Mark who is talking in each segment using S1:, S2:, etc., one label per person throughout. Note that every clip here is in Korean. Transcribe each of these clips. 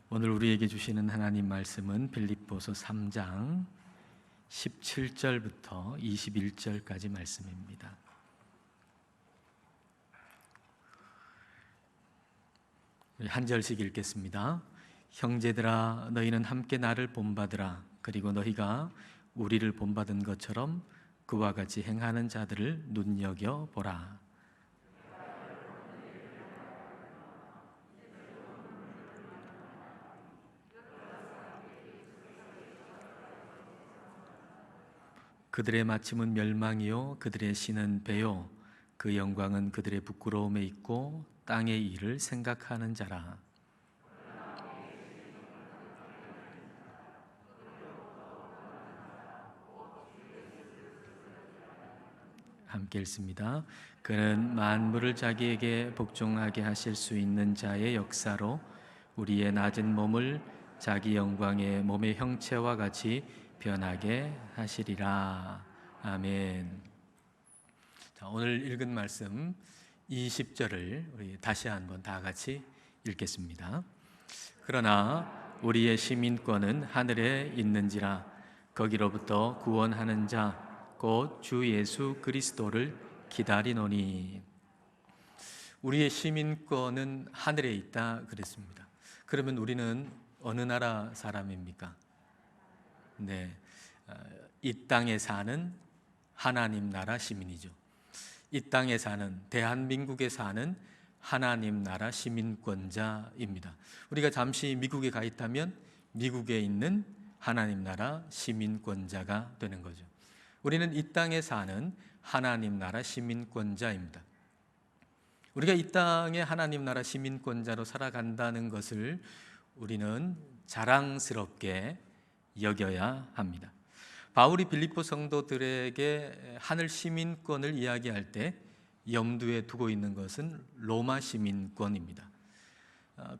S1: 오늘 우리에게 주시는 하나님 말씀은 빌립보서 3장 17절부터 21절까지 말씀입니다. 한 절씩 읽겠습니다. 형제들아, 너희는 함께 나를 본받으라. 그리고 너희가 우리를 본받은 것처럼 그와 같이 행하는 자들을 눈여겨보라. 그들의 마침은 멸망이요 그들의 신은 배요 그 영광은 그들의 부끄러움에 있고 땅의 일을 생각하는 자라. 함께 읽습니다. 그는 만물을 자기에게 복종하게 하실 수 있는 자의 역사로 우리의 낮은 몸을 자기 영광의 몸의 형체와 같이 변하게 하시리라. 아멘. 자, 오늘 읽은 말씀 20절을 우리 다시 한번 다 같이 읽겠습니다. 그러나 우리의 시민권은 하늘에 있는지라 거기로부터 구원하는 자 곧 주 예수 그리스도를 기다리노니. 우리의 시민권은 하늘에 있다 그랬습니다. 그러면 우리는 어느 나라 사람입니까? 네, 이 땅에 사는 하나님 나라 시민이죠. 이 땅에 사는, 대한민국에 사는 하나님 나라 시민권자입니다. 우리가 잠시 미국에 가 있다면 미국에 있는 하나님 나라 시민권자가 되는 거죠. 우리는 이 땅에 사는 하나님 나라 시민권자입니다. 우리가 이 땅에 하나님 나라 시민권자로 살아간다는 것을 우리는 자랑스럽게 여겨야 합니다. 바울이 빌립보 성도들에게 하늘 시민권을 이야기할 때 염두에 두고 있는 것은 로마 시민권입니다.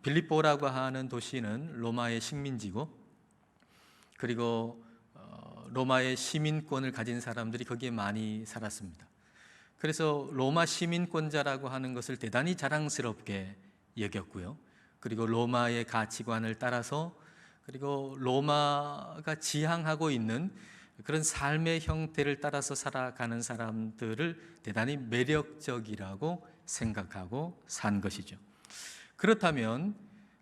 S1: 빌립보라고 하는 도시는 로마의 식민지고, 그리고 로마의 시민권을 가진 사람들이 거기에 많이 살았습니다. 그래서 로마 시민권자라고 하는 것을 대단히 자랑스럽게 여겼고요. 그리고 로마의 가치관을 따라서, 그리고 로마가 지향하고 있는 그런 삶의 형태를 따라서 살아가는 사람들을 대단히 매력적이라고 생각하고 산 것이죠. 그렇다면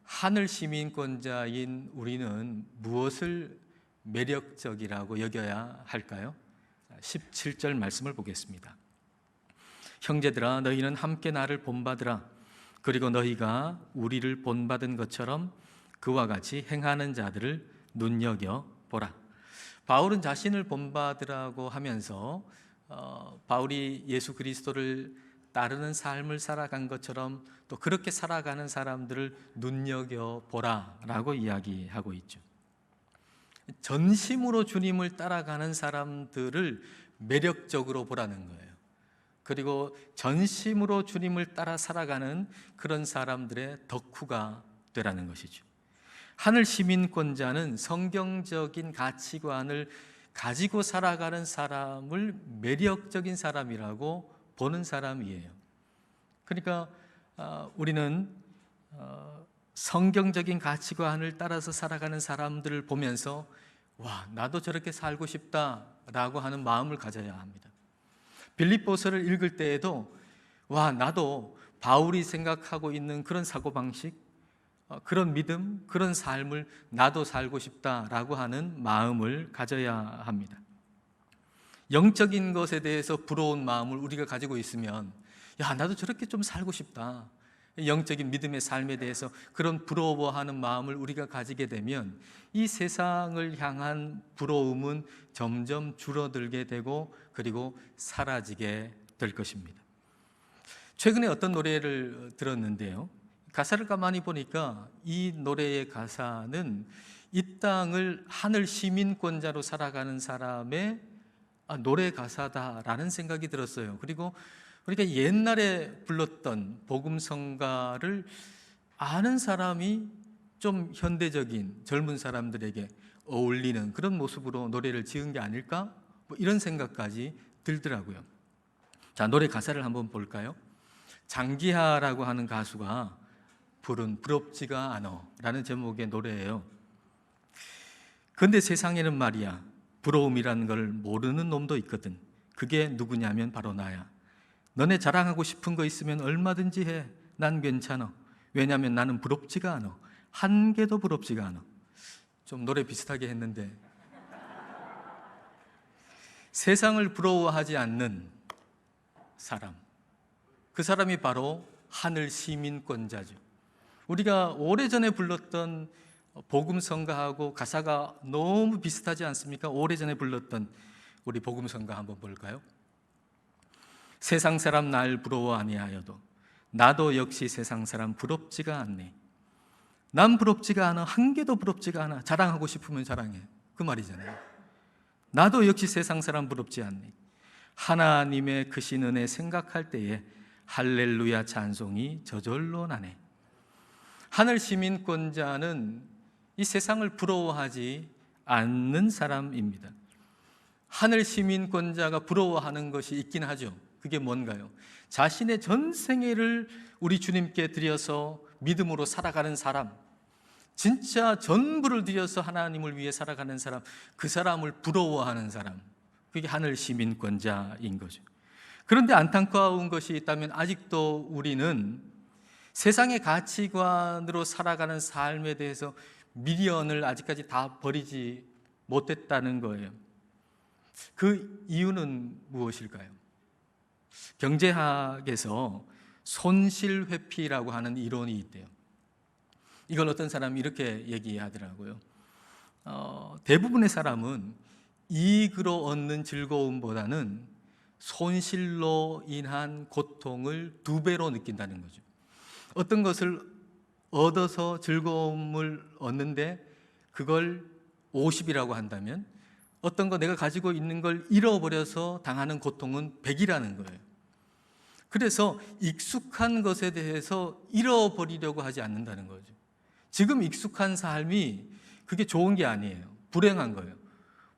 S1: 하늘 시민권자인 우리는 무엇을 매력적이라고 여겨야 할까요? 17절 말씀을 보겠습니다. 형제들아, 너희는 함께 나를 본받으라. 그리고 너희가 우리를 본받은 것처럼 그와 같이 행하는 자들을 눈여겨보라. 바울은 자신을 본받으라고 하면서 바울이 예수 그리스도를 따르는 삶을 살아간 것처럼 또 그렇게 살아가는 사람들을 눈여겨보라 라고 이야기하고 있죠. 전심으로 주님을 따라가는 사람들을 매력적으로 보라는 거예요. 그리고 전심으로 주님을 따라 살아가는 그런 사람들의 덕후가 되라는 것이죠. 하늘 시민권자는 성경적인 가치관을 가지고 살아가는 사람을 매력적인 사람이라고 보는 사람이에요. 그러니까 우리는 성경적인 가치관을 따라서 살아가는 사람들을 보면서 와, 나도 저렇게 살고 싶다라고 하는 마음을 가져야 합니다. 빌립보서를 읽을 때에도 와, 나도 바울이 생각하고 있는 그런 사고방식, 그런 믿음, 그런 삶을 나도 살고 싶다라고 하는 마음을 가져야 합니다. 영적인 것에 대해서 부러운 마음을 우리가 가지고 있으면 야, 나도 저렇게 좀 살고 싶다. 영적인 믿음의 삶에 대해서 그런 부러워하는 마음을 우리가 가지게 되면 이 세상을 향한 부러움은 점점 줄어들게 되고 그리고 사라지게 될 것입니다. 최근에 어떤 노래를 들었는데요, 가사를 가만히 보니까 이 노래의 가사는 이 땅을 하늘 시민권자로 살아가는 사람의 노래 가사다라는 생각이 들었어요. 그리고 그러니까 옛날에 불렀던 복음성가를 아는 사람이 좀 현대적인 젊은 사람들에게 어울리는 그런 모습으로 노래를 지은 게 아닐까? 뭐 이런 생각까지 들더라고요. 자, 노래 가사를 한번 볼까요? 장기하라고 하는 가수가 부른 부럽지가 않어 라는 제목의 노래예요. 그런데 세상에는 말이야, 부러움이라는 걸 모르는 놈도 있거든. 그게 누구냐면 바로 나야. 너네 자랑하고 싶은 거 있으면 얼마든지 해. 난 괜찮아. 왜냐하면 나는 부럽지가 않아. 한 개도 부럽지가 않아. 좀 노래 비슷하게 했는데, 세상을 부러워하지 않는 사람, 그 사람이 바로 하늘 시민권자죠. 우리가 오래전에 불렀던 복음성가하고 가사가 너무 비슷하지 않습니까? 오래전에 불렀던 우리 복음성가 한번 볼까요? 세상 사람 날 부러워 아니하여도 나도 역시 세상 사람 부럽지가 않네. 난 부럽지가 않아. 한 개도 부럽지가 않아. 자랑하고 싶으면 자랑해. 그 말이잖아요. 나도 역시 세상 사람 부럽지 않네. 하나님의 크신 은혜 생각할 때에 할렐루야 찬송이 저절로 나네. 하늘 시민권자는 이 세상을 부러워하지 않는 사람입니다. 하늘 시민권자가 부러워하는 것이 있긴 하죠. 그게 뭔가요? 자신의 전생애를 우리 주님께 드려서 믿음으로 살아가는 사람, 진짜 전부를 들여서 하나님을 위해 살아가는 사람, 그 사람을 부러워하는 사람, 그게 하늘 시민권자인 거죠. 그런데 안타까운 것이 있다면 아직도 우리는 세상의 가치관으로 살아가는 삶에 대해서 미련을 아직까지 다 버리지 못했다는 거예요. 그 이유는 무엇일까요? 경제학에서 손실회피라고 하는 이론이 있대요. 이걸 어떤 사람이 이렇게 얘기하더라고요. 대부분의 사람은 이익으로 얻는 즐거움보다는 손실로 인한 고통을 2배로 느낀다는 거죠. 어떤 것을 얻어서 즐거움을 얻는데 그걸 50이라고 한다면, 어떤 거 내가 가지고 있는 걸 잃어버려서 당하는 고통은 100이라는 거예요. 그래서 익숙한 것에 대해서 잃어버리려고 하지 않는다는 거죠. 지금 익숙한 삶이 그게 좋은 게 아니에요. 불행한 거예요.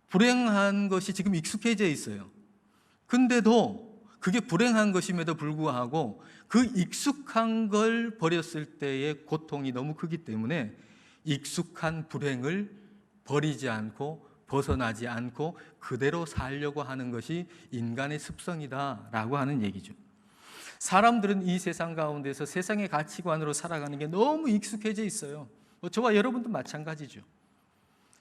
S1: 불행한 것이 지금 익숙해져 있어요. 근데도 그게 불행한 것임에도 불구하고 그 익숙한 걸 버렸을 때의 고통이 너무 크기 때문에 익숙한 불행을 버리지 않고 벗어나지 않고 그대로 살려고 하는 것이 인간의 습성이다라고 하는 얘기죠. 사람들은 이 세상 가운데서 세상의 가치관으로 살아가는 게 너무 익숙해져 있어요. 저와 여러분도 마찬가지죠.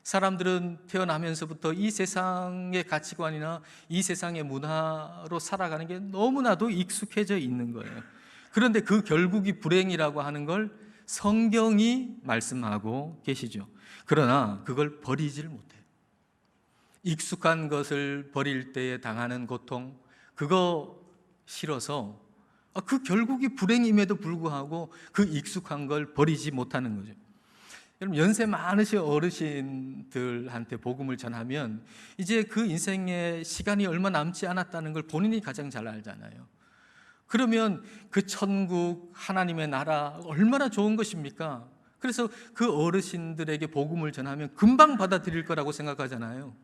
S1: 사람들은 태어나면서부터 이 세상의 가치관이나 이 세상의 문화로 살아가는 게 너무나도 익숙해져 있는 거예요. 그런데 그 결국이 불행이라고 하는 걸 성경이 말씀하고 계시죠. 그러나 그걸 버리질 못해요. 익숙한 것을 버릴 때에 당하는 고통, 그거 싫어서 그 결국이 불행임에도 불구하고 그 익숙한 걸 버리지 못하는 거죠. 여러분, 연세 많으신 어르신들한테 복음을 전하면 이제 그 인생의 시간이 얼마 남지 않았다는 걸 본인이 가장 잘 알잖아요. 그러면 그 천국, 하나님의 나라 얼마나 좋은 것입니까? 그래서 그 어르신들에게 복음을 전하면 금방 받아들일 거라고 생각하잖아요.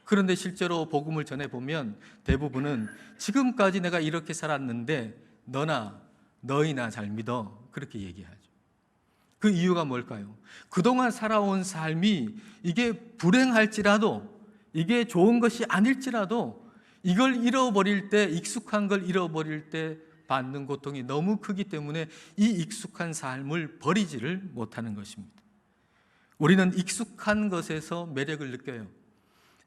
S1: 그런데 실제로 복음을 전해보면 대부분은 지금까지 내가 이렇게 살았는데 너희나 잘 믿어, 그렇게 얘기하죠. 그 이유가 뭘까요? 그동안 살아온 삶이 이게 불행할지라도, 이게 좋은 것이 아닐지라도 이걸 잃어버릴 때, 익숙한 걸 잃어버릴 때 받는 고통이 너무 크기 때문에 이 익숙한 삶을 버리지를 못하는 것입니다. 우리는 익숙한 것에서 매력을 느껴요.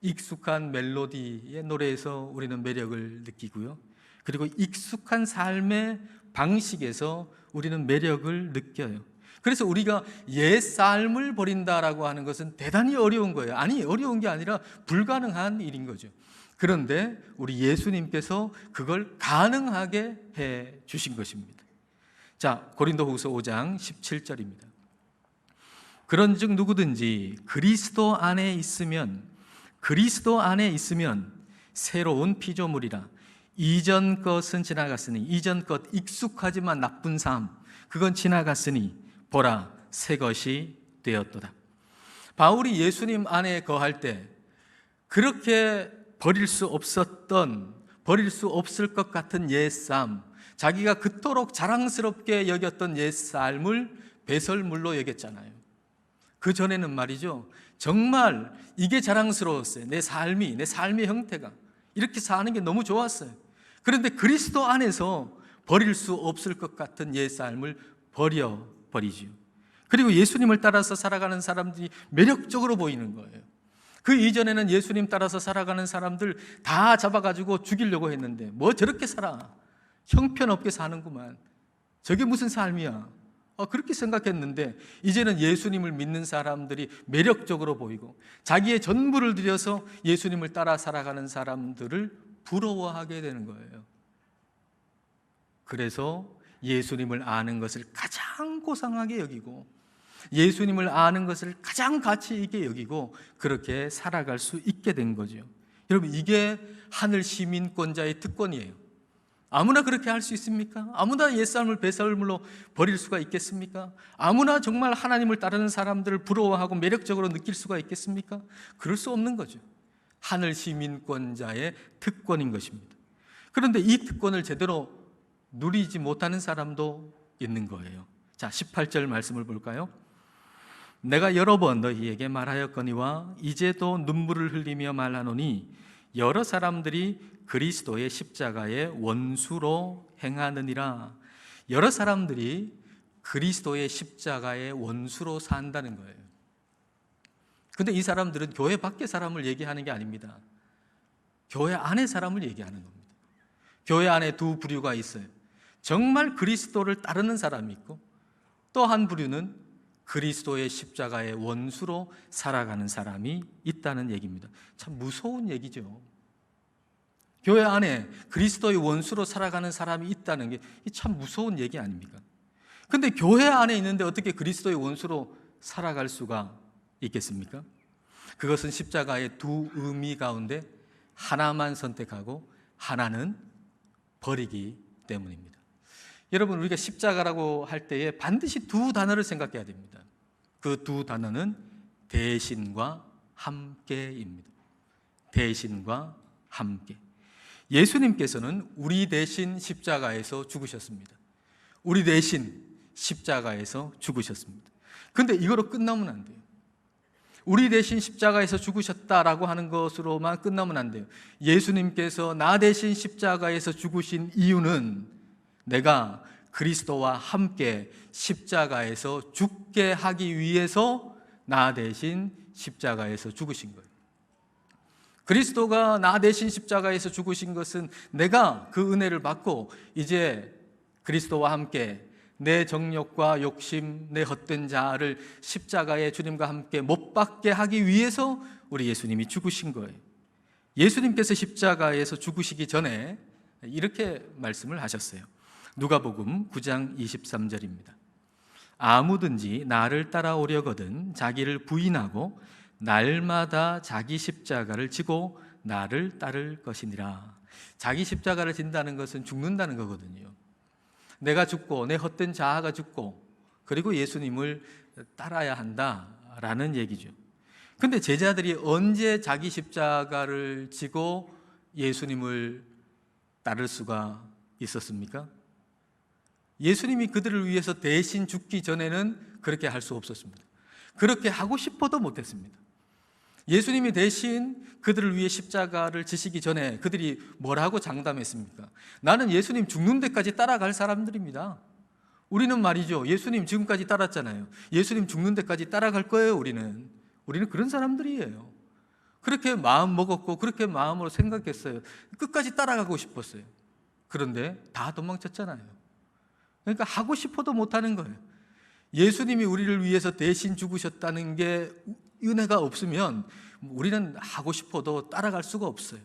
S1: 익숙한 멜로디의 노래에서 우리는 매력을 느끼고요. 그리고 익숙한 삶의 방식에서 우리는 매력을 느껴요. 그래서 우리가 옛 삶을 버린다라고 하는 것은 대단히 어려운 거예요. 아니, 어려운 게 아니라 불가능한 일인 거죠. 그런데 우리 예수님께서 그걸 가능하게 해 주신 것입니다. 자, 고린도후서 5장 17절입니다. 그런즉 누구든지 그리스도 안에 있으면 새로운 피조물이라. 이전 것은 지나갔으니, 이전 것, 익숙하지만 나쁜 삶, 그건 지나갔으니 보라, 새 것이 되었도다. 바울이 예수님 안에 거할 때 그렇게 버릴 수 없을 것 같은 옛 삶, 자기가 그토록 자랑스럽게 여겼던 옛 삶을 배설물로 여겼잖아요. 그 전에는 말이죠, 정말 이게 자랑스러웠어요. 내 삶의 형태가 이렇게 사는 게 너무 좋았어요. 그런데 그리스도 안에서 버릴 수 없을 것 같은 옛 삶을 버리지요. 그리고 예수님을 따라서 살아가는 사람들이 매력적으로 보이는 거예요. 그 이전에는 예수님 따라서 살아가는 사람들 다 잡아가지고 죽이려고 했는데 뭐 저렇게 살아, 형편없게 사는구만, 저게 무슨 삶이야, 그렇게 생각했는데 이제는 예수님을 믿는 사람들이 매력적으로 보이고 자기의 전부를 들여서 예수님을 따라 살아가는 사람들을 부러워하게 되는 거예요. 그래서 예수님을 아는 것을 가장 고상하게 여기고 예수님을 아는 것을 가장 가치 있게 여기고 그렇게 살아갈 수 있게 된 거죠. 여러분, 이게 하늘 시민권자의 특권이에요. 아무나 그렇게 할 수 있습니까? 아무나 옛삶을 배설물로 버릴 수가 있겠습니까? 아무나 정말 하나님을 따르는 사람들을 부러워하고 매력적으로 느낄 수가 있겠습니까? 그럴 수 없는 거죠. 하늘 시민권자의 특권인 것입니다. 그런데 이 특권을 제대로 누리지 못하는 사람도 있는 거예요. 자, 18절 말씀을 볼까요? 내가 여러 번 너희에게 말하였거니와 이제도 눈물을 흘리며 말하노니 여러 사람들이 그리스도의 십자가의 원수로 행하느니라. 여러 사람들이 그리스도의 십자가의 원수로 산다는 거예요. 근데 이 사람들은 교회 밖의 사람을 얘기하는 게 아닙니다. 교회 안의 사람을 얘기하는 겁니다. 교회 안에 두 부류가 있어요. 정말 그리스도를 따르는 사람이 있고 또 한 부류는 그리스도의 십자가의 원수로 살아가는 사람이 있다는 얘기입니다. 참 무서운 얘기죠. 교회 안에 그리스도의 원수로 살아가는 사람이 있다는 게 참 무서운 얘기 아닙니까? 근데 교회 안에 있는데 어떻게 그리스도의 원수로 살아갈 수가 있겠습니까? 그것은 십자가의 두 의미 가운데 하나만 선택하고 하나는 버리기 때문입니다. 여러분, 우리가 십자가라고 할 때에 반드시 두 단어를 생각해야 됩니다. 그 두 단어는 대신과 함께입니다. 대신과 함께. 예수님께서는 우리 대신 십자가에서 죽으셨습니다. 우리 대신 십자가에서 죽으셨습니다. 그런데 이거로 끝나면 안 돼요. 우리 대신 십자가에서 죽으셨다라고 하는 것으로만 끝나면 안 돼요. 예수님께서 나 대신 십자가에서 죽으신 이유는 내가 그리스도와 함께 십자가에서 죽게 하기 위해서 나 대신 십자가에서 죽으신 거예요. 그리스도가 나 대신 십자가에서 죽으신 것은 내가 그 은혜를 받고 이제 그리스도와 함께 내 정욕과 욕심, 내 헛된 자아를 십자가에 주님과 함께 못 박게 하기 위해서 우리 예수님이 죽으신 거예요. 예수님께서 십자가에서 죽으시기 전에 이렇게 말씀을 하셨어요. 누가복음 9장 23절입니다. 아무든지 나를 따라오려거든 자기를 부인하고 날마다 자기 십자가를 지고 나를 따를 것이니라. 자기 십자가를 진다는 것은 죽는다는 거거든요. 내가 죽고 내 헛된 자아가 죽고 그리고 예수님을 따라야 한다라는 얘기죠. 근데 제자들이 언제 자기 십자가를 지고 예수님을 따를 수가 있었습니까? 예수님이 그들을 위해서 대신 죽기 전에는 그렇게 할 수 없었습니다. 그렇게 하고 싶어도 못했습니다. 예수님이 대신 그들을 위해 십자가를 지시기 전에 그들이 뭐라고 장담했습니까? 나는 예수님 죽는 데까지 따라갈 사람들입니다. 우리는 말이죠, 예수님 지금까지 따랐잖아요. 예수님 죽는 데까지 따라갈 거예요. 우리는 그런 사람들이에요. 그렇게 마음 먹었고 그렇게 마음으로 생각했어요. 끝까지 따라가고 싶었어요. 그런데 다 도망쳤잖아요. 그러니까 하고 싶어도 못하는 거예요. 예수님이 우리를 위해서 대신 죽으셨다는 게 은혜가 없으면 우리는 하고 싶어도 따라갈 수가 없어요.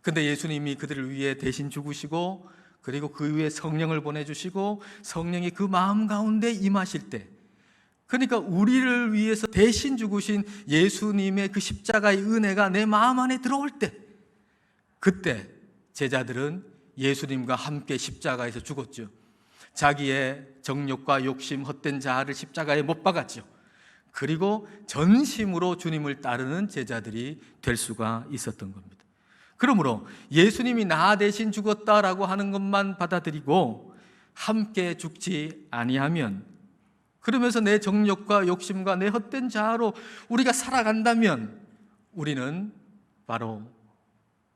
S1: 근데 예수님이 그들을 위해 대신 죽으시고 그리고 그 위에 성령을 보내주시고 성령이 그 마음 가운데 임하실 때, 그러니까 우리를 위해서 대신 죽으신 예수님의 그 십자가의 은혜가 내 마음 안에 들어올 때, 그때 제자들은 예수님과 함께 십자가에서 죽었죠. 자기의 정욕과 욕심, 헛된 자아를 십자가에 못 박았죠. 그리고 전심으로 주님을 따르는 제자들이 될 수가 있었던 겁니다. 그러므로 예수님이 나 대신 죽었다라고 하는 것만 받아들이고 함께 죽지 아니하면, 그러면서 내 정욕과 욕심과 내 헛된 자아로 우리가 살아간다면 우리는 바로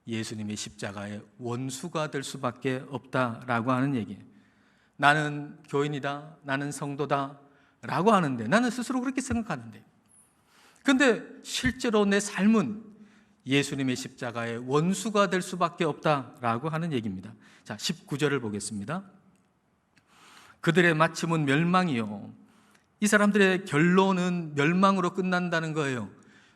S1: 예수님의 십자가의 원수가 될 수밖에 없다라고 하는 얘기예요. 나는 교인이다, 나는 성도다 라고 하는데, 나는 스스로 그렇게 생각하는데, 근데 실제로 내 삶은 예수님의 십자가의 원수가 될 수밖에 없다라고 하는 얘기입니다. 자, 19절을 보겠습니다. 그들의 마침은 멸망이요. 이 사람들의 결론은 멸망으로 끝난다는 거예요.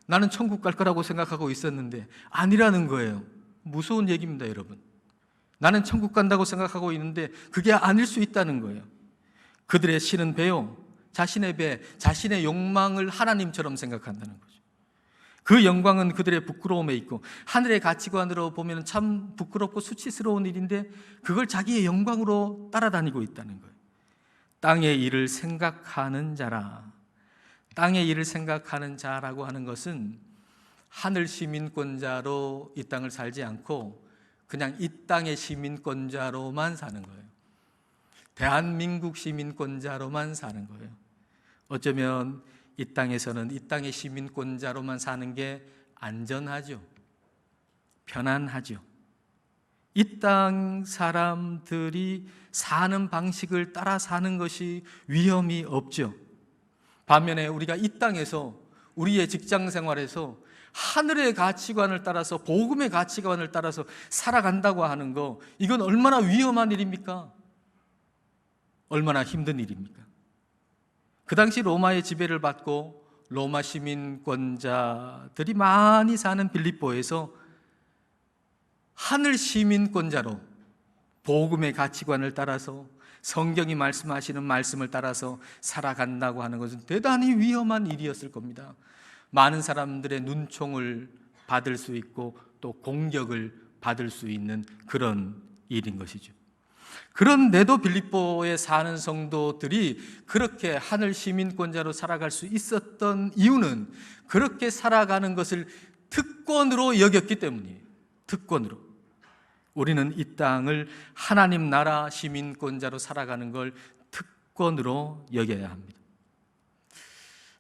S1: 나는 천국 갈 거라고 생각하고 있었는데 아니라는 거예요. 무서운 얘기입니다, 여러분. 나는 천국 간다고 생각하고 있는데 그게 아닐 수 있다는 거예요. 그들의 신은 배요. 자신의 배, 자신의 욕망을 하나님처럼 생각한다는 거죠. 그 영광은 그들의 부끄러움에 있고, 하늘의 가치관으로 보면 참 부끄럽고 수치스러운 일인데 그걸 자기의 영광으로 따라다니고 있다는 거예요. 땅의 일을 생각하는 자라. 땅의 일을 생각하는 자라고 하는 것은 하늘 시민권자로 이 땅을 살지 않고 그냥 이 땅의 시민권자로만 사는 거예요. 대한민국 시민권자로만 사는 거예요. 어쩌면 이 땅에서는 이 땅의 시민권자로만 사는 게 안전하죠. 편안하죠. 이 땅 사람들이 사는 방식을 따라 사는 것이 위험이 없죠. 반면에 우리가 이 땅에서 우리의 직장 생활에서 하늘의 가치관을 따라서, 복음의 가치관을 따라서 살아간다고 하는 거, 이건 얼마나 위험한 일입니까? 얼마나 힘든 일입니까? 그 당시 로마의 지배를 받고 로마 시민권자들이 많이 사는 빌립보에서 하늘 시민권자로 복음의 가치관을 따라서 성경이 말씀하시는 말씀을 따라서 살아간다고 하는 것은 대단히 위험한 일이었을 겁니다. 많은 사람들의 눈총을 받을 수 있고 또 공격을 받을 수 있는 그런 일인 것이죠. 그런데도 빌립보에 사는 성도들이 그렇게 하늘 시민권자로 살아갈 수 있었던 이유는 그렇게 살아가는 것을 특권으로 여겼기 때문이에요. 특권으로. 우리는 이 땅을 하나님 나라 시민권자로 살아가는 걸 특권으로 여겨야 합니다.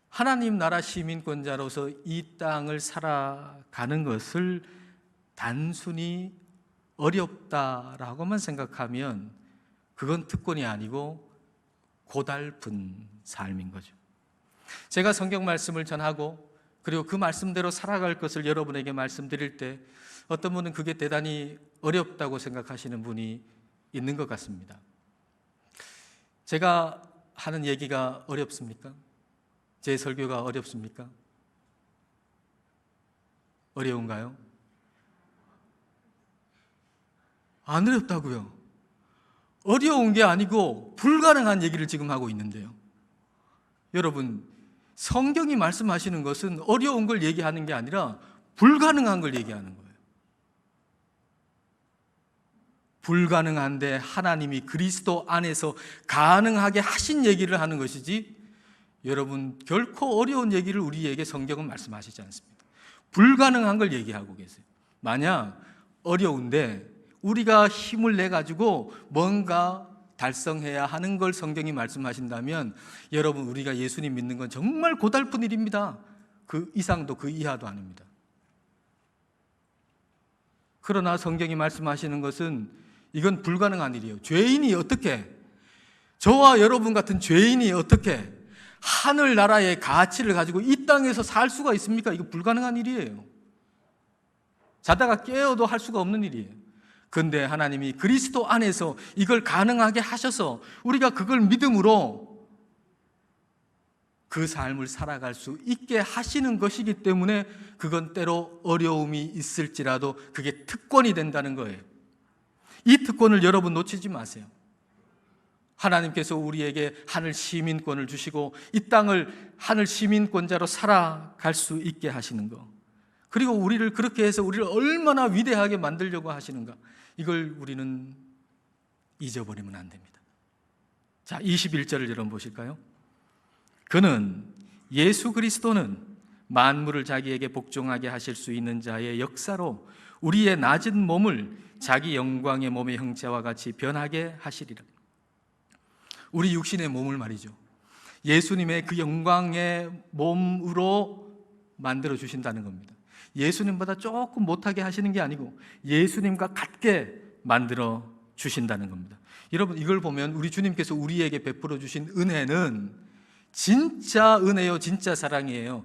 S1: 하나님 나라 시민권자로서 이 땅을 살아가는 것을 단순히 어렵다라고만 생각하면 그건 특권이 아니고 고달픈 삶인 거죠. 제가 성경 말씀을 전하고 그리고 그 말씀대로 살아갈 것을 여러분에게 말씀드릴 때 어떤 분은 그게 대단히 어렵다고 생각하시는 분이 있는 것 같습니다. 제가 하는 얘기가 어렵습니까? 제 설교가 어렵습니까? 어려운가요? 안 어렵다고요. 어려운 게 아니고 불가능한 얘기를 지금 하고 있는데요. 여러분, 성경이 말씀하시는 것은 어려운 걸 얘기하는 게 아니라 불가능한 걸 얘기하는 거예요. 불가능한데 하나님이 그리스도 안에서 가능하게 하신 얘기를 하는 것이지, 여러분, 결코 어려운 얘기를 우리에게 성경은 말씀하시지 않습니다. 불가능한 걸 얘기하고 계세요. 만약 어려운데 우리가 힘을 내가지고 뭔가 달성해야 하는 걸 성경이 말씀하신다면 여러분, 우리가 예수님 믿는 건 정말 고달픈 일입니다. 그 이상도 그 이하도 아닙니다. 그러나 성경이 말씀하시는 것은 이건 불가능한 일이에요. 죄인이 어떻게, 저와 여러분 같은 죄인이 어떻게 하늘나라의 가치를 가지고 이 땅에서 살 수가 있습니까? 이거 불가능한 일이에요. 자다가 깨어도 할 수가 없는 일이에요. 그런데 하나님이 그리스도 안에서 이걸 가능하게 하셔서 우리가 그걸 믿음으로 그 삶을 살아갈 수 있게 하시는 것이기 때문에 그건 때로 어려움이 있을지라도 그게 특권이 된다는 거예요. 이 특권을 여러분 놓치지 마세요. 하나님께서 우리에게 하늘 시민권을 주시고 이 땅을 하늘 시민권자로 살아갈 수 있게 하시는 것, 그리고 우리를 그렇게 해서 우리를 얼마나 위대하게 만들려고 하시는가, 이걸 우리는 잊어버리면 안 됩니다. 자, 21절을 여러분 보실까요? 그는, 예수 그리스도는 만물을 자기에게 복종하게 하실 수 있는 자의 역사로 우리의 낮은 몸을 자기 영광의 몸의 형체와 같이 변하게 하시리라. 우리 육신의 몸을 말이죠, 예수님의 그 영광의 몸으로 만들어 주신다는 겁니다. 예수님보다 조금 못하게 하시는 게 아니고 예수님과 같게 만들어 주신다는 겁니다. 여러분, 이걸 보면 우리 주님께서 우리에게 베풀어 주신 은혜는 진짜 은혜요, 진짜 사랑이에요.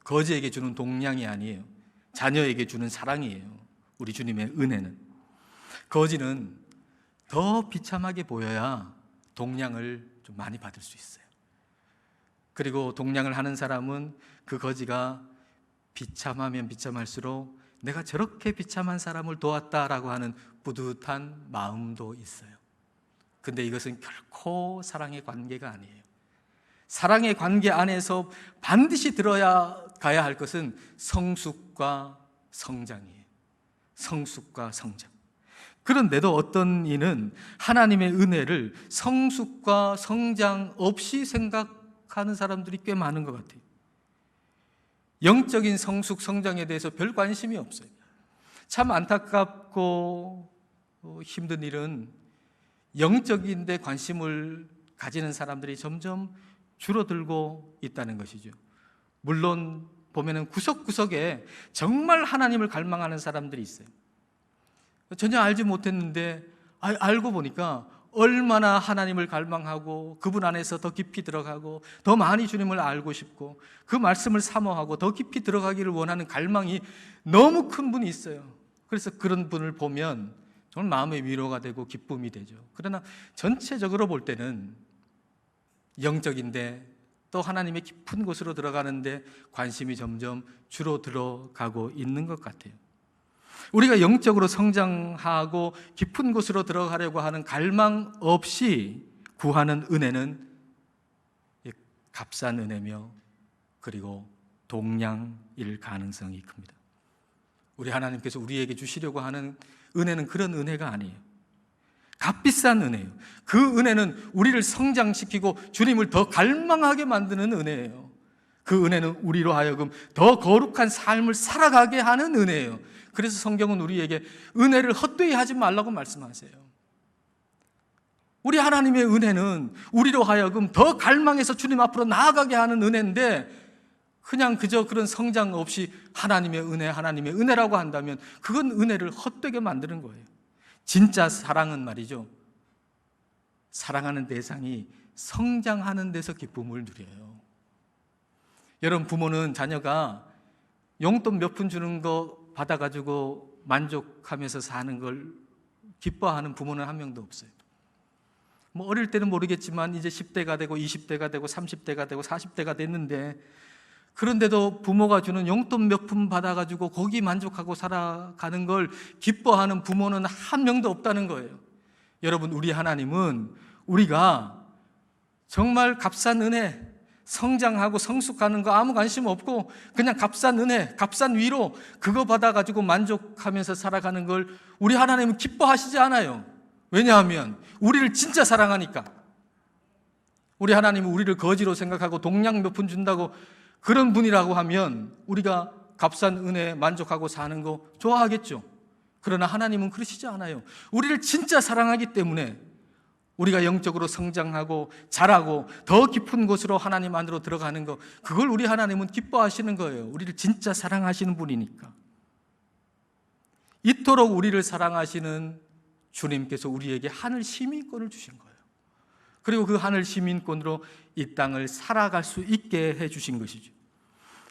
S1: 거지에게 주는 동량이 아니에요. 자녀에게 주는 사랑이에요. 우리 주님의 은혜는. 거지는 더 비참하게 보여야 동량을 좀 많이 받을 수 있어요. 그리고 동량을 하는 사람은 그 거지가 비참하면 비참할수록 내가 저렇게 비참한 사람을 도왔다라고 하는 뿌듯한 마음도 있어요. 근데 이것은 결코 사랑의 관계가 아니에요. 사랑의 관계 안에서 반드시 들어가야 할 것은 성숙과 성장이에요. 성숙과 성장. 그런데도 어떤 이는 하나님의 은혜를 성숙과 성장 없이 생각하는 사람들이 꽤 많은 것 같아요. 영적인 성숙, 성장에 대해서 별 관심이 없어요. 참 안타깝고 힘든 일은 영적인 데 관심을 가지는 사람들이 점점 줄어들고 있다는 것이죠. 물론 보면은 구석구석에 정말 하나님을 갈망하는 사람들이 있어요. 전혀 알지 못했는데 알고 보니까 얼마나 하나님을 갈망하고 그분 안에서 더 깊이 들어가고 더 많이 주님을 알고 싶고 그 말씀을 사모하고 더 깊이 들어가기를 원하는 갈망이 너무 큰 분이 있어요. 그래서 그런 분을 보면 정말 마음의 위로가 되고 기쁨이 되죠. 그러나 전체적으로 볼 때는 영적인데 또 하나님의 깊은 곳으로 들어가는데 관심이 점점 줄어들어가고 있는 것 같아요. 우리가 영적으로 성장하고 깊은 곳으로 들어가려고 하는 갈망 없이 구하는 은혜는 값싼 은혜며 그리고 동량일 가능성이 큽니다. 우리 하나님께서 우리에게 주시려고 하는 은혜는 그런 은혜가 아니에요. 값비싼 은혜예요. 그 은혜는 우리를 성장시키고 주님을 더 갈망하게 만드는 은혜예요. 그 은혜는 우리로 하여금 더 거룩한 삶을 살아가게 하는 은혜예요. 그래서 성경은 우리에게 은혜를 헛되이 하지 말라고 말씀하세요. 우리 하나님의 은혜는 우리로 하여금 더 갈망해서 주님 앞으로 나아가게 하는 은혜인데 그냥 그저 그런 성장 없이 하나님의 은혜라고 한다면 그건 은혜를 헛되게 만드는 거예요. 진짜 사랑은 말이죠, 사랑하는 대상이 성장하는 데서 기쁨을 누려요. 여러분, 부모는 자녀가 용돈 몇 푼 주는 거 받아가지고 만족하면서 사는 걸 기뻐하는 부모는 한 명도 없어요. 뭐 어릴 때는 모르겠지만 이제 10대가 되고 20대가 되고 30대가 되고 40대가 됐는데 그런데도 부모가 주는 용돈 몇 푼 받아가지고 거기 만족하고 살아가는 걸 기뻐하는 부모는 한 명도 없다는 거예요. 여러분, 우리 하나님은 우리가 정말 값싼 은혜, 성장하고 성숙하는 거 아무 관심 없고 그냥 값싼 은혜, 값싼 위로 그거 받아가지고 만족하면서 살아가는 걸 우리 하나님은 기뻐하시지 않아요. 왜냐하면 우리를 진짜 사랑하니까. 우리 하나님은 우리를 거지로 생각하고 동량 몇 푼 준다고 그런 분이라고 하면 우리가 값싼 은혜에 만족하고 사는 거 좋아하겠죠. 그러나 하나님은 그러시지 않아요. 우리를 진짜 사랑하기 때문에 우리가 영적으로 성장하고 자라고 더 깊은 곳으로 하나님 안으로 들어가는 거, 그걸 우리 하나님은 기뻐하시는 거예요. 우리를 진짜 사랑하시는 분이니까. 이토록 우리를 사랑하시는 주님께서 우리에게 하늘 시민권을 주신 거예요. 그리고 그 하늘 시민권으로 이 땅을 살아갈 수 있게 해주신 것이죠.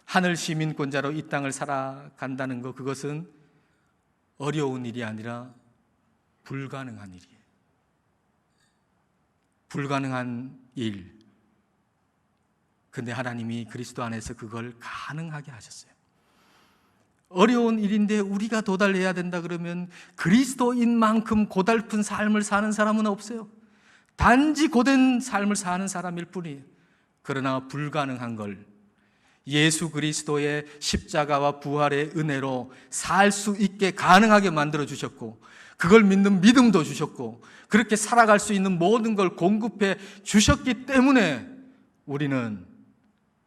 S1: 하늘 시민권자로 이 땅을 살아간다는 것, 그것은 어려운 일이 아니라 불가능한 일이에요. 불가능한 일. 근데 하나님이 그리스도 안에서 그걸 가능하게 하셨어요. 어려운 일인데 우리가 도달해야 된다 그러면 그리스도인 만큼 고달픈 삶을 사는 사람은 없어요. 단지 고된 삶을 사는 사람일 뿐이에요. 그러나 불가능한 걸 예수 그리스도의 십자가와 부활의 은혜로 살 수 있게 가능하게 만들어 주셨고, 그걸 믿는 믿음도 주셨고, 그렇게 살아갈 수 있는 모든 걸 공급해 주셨기 때문에 우리는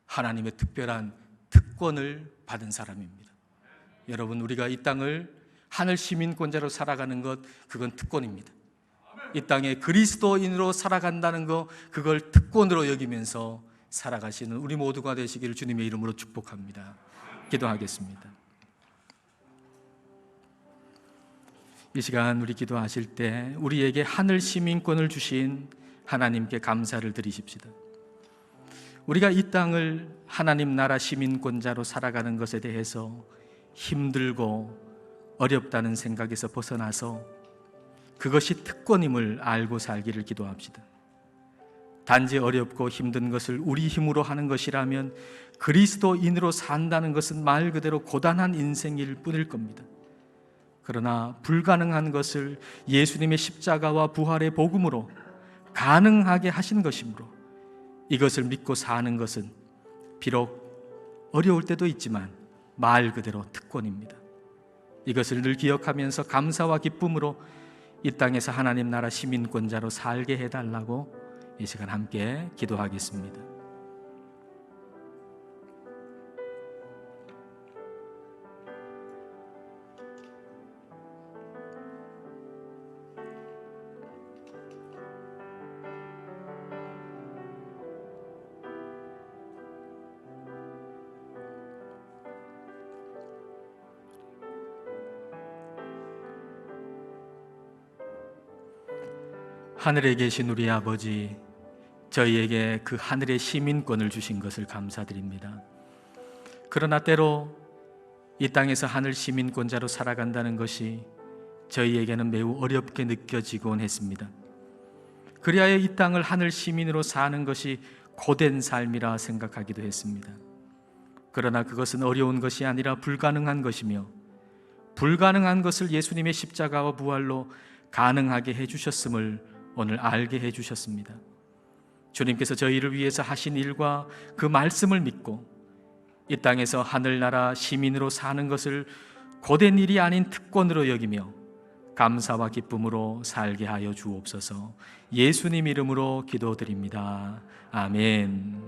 S1: 하나님의 특별한 특권을 받은 사람입니다. 여러분, 우리가 이 땅을 하늘 시민권자로 살아가는 것, 그건 특권입니다. 이 땅에 그리스도인으로 살아간다는 거, 그걸 특권으로 여기면서 살아가시는 우리 모두가 되시기를 주님의 이름으로 축복합니다. 기도하겠습니다. 이 시간 우리 기도하실 때 우리에게 하늘 시민권을 주신 하나님께 감사를 드리십시다. 우리가 이 땅을 하나님 나라 시민권자로 살아가는 것에 대해서 힘들고 어렵다는 생각에서 벗어나서 그것이 특권임을 알고 살기를 기도합시다. 단지 어렵고 힘든 것을 우리 힘으로 하는 것이라면 그리스도인으로 산다는 것은 말 그대로 고단한 인생일 뿐일 겁니다. 그러나 불가능한 것을 예수님의 십자가와 부활의 복음으로 가능하게 하신 것이므로 이것을 믿고 사는 것은 비록 어려울 때도 있지만 말 그대로 특권입니다. 이것을 늘 기억하면서 감사와 기쁨으로 이 땅에서 하나님 나라 시민권자로 살게 해달라고 이 시간 함께 기도하겠습니다. 하늘에 계신 우리 아버지, 저희에게 그 하늘의 시민권을 주신 것을 감사드립니다. 그러나 때로 이 땅에서 하늘 시민권자로 살아간다는 것이 저희에게는 매우 어렵게 느껴지곤 했습니다. 그리하여 이 땅을 하늘 시민으로 사는 것이 고된 삶이라 생각하기도 했습니다. 그러나 그것은 어려운 것이 아니라 불가능한 것이며, 불가능한 것을 예수님의 십자가와 부활로 가능하게 해주셨음을 오늘 알게 해주셨습니다. 주님께서 저희를 위해서 하신 일과 그 말씀을 믿고 이 땅에서 하늘나라 시민으로 사는 것을 고된 일이 아닌 특권으로 여기며 감사와 기쁨으로 살게 하여 주옵소서. 예수님 이름으로 기도드립니다. 아멘.